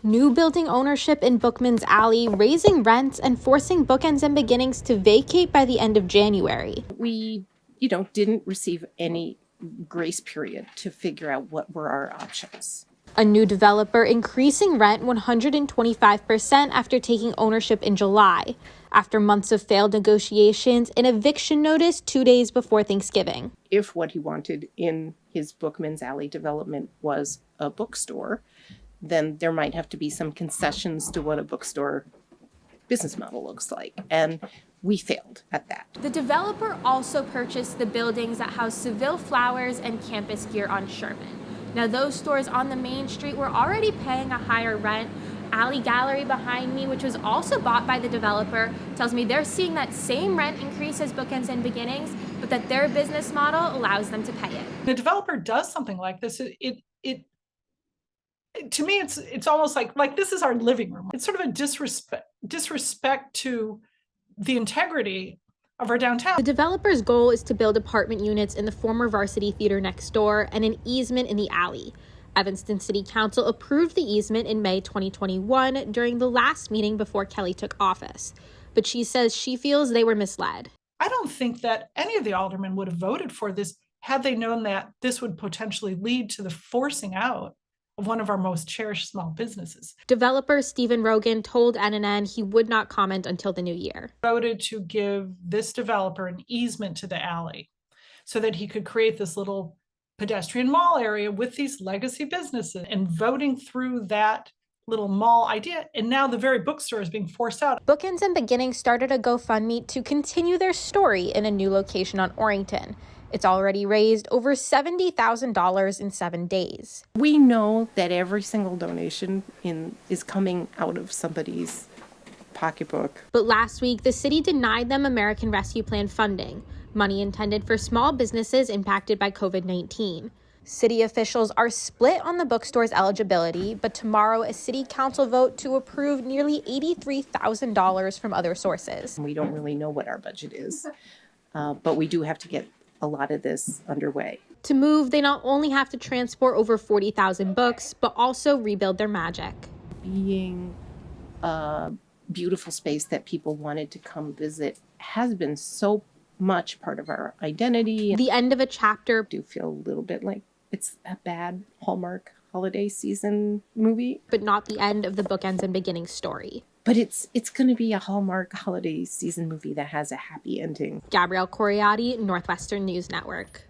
New building ownership in Bookman's Alley, raising rents, and forcing Bookends and Beginnings to vacate by the end of January. We, didn't receive any grace period to figure out what were our options. A new developer increasing rent 125% after taking ownership in July, after months of failed negotiations, an eviction notice 2 days before Thanksgiving. If what he wanted in his Bookman's Alley development was a bookstore, then there might have to be some concessions to what a bookstore business model looks like. And we failed at that. The developer also purchased the buildings that house Seville Flowers and Campus Gear on Sherman. Now, those stores on the main street were already paying a higher rent. Alley Gallery behind me, which was also bought by the developer, tells me they're seeing that same rent increase as Bookends and Beginnings, but that their business model allows them to pay it. The developer does something like this, to me, it's almost like this is our living room. It's sort of a disrespect to the integrity of our downtown. The developer's goal is to build apartment units in the former Varsity Theater next door and an easement in the alley. Evanston City Council approved the easement in May 2021 during the last meeting before Kelly took office. But she says she feels they were misled. I don't think that any of the aldermen would have voted for this had they known that this would potentially lead to the forcing out of one of our most cherished small businesses. Developer Stephen Rogan told NNN he would not comment until the new year. Voted to give this developer an easement to the alley so that he could create this little pedestrian mall area with these legacy businesses, and voting through that little mall idea. And now the very bookstore is being forced out. Bookends and Beginnings started a GoFundMe to continue their story in a new location on Orrington. It's already raised over $70,000 in 7 days. We know that every single donation is coming out of somebody's pocketbook. But last week, the city denied them American Rescue Plan funding, money intended for small businesses impacted by COVID-19. City officials are split on the bookstore's eligibility, but tomorrow a city council vote to approve nearly $83,000 from other sources. We don't really know what our budget is, but we do have to get a lot of this underway. To move, they not only have to transport over 40,000 books, but also rebuild their magic. Being a beautiful space that people wanted to come visit has been so much part of our identity. The end of a chapter. I do feel a little bit like it's a bad Hallmark holiday season movie. But not the end of the Bookends and Beginnings story. But it's going to be a Hallmark holiday season movie that has a happy ending. Gabrielle, Khoriaty, Northwestern News Network.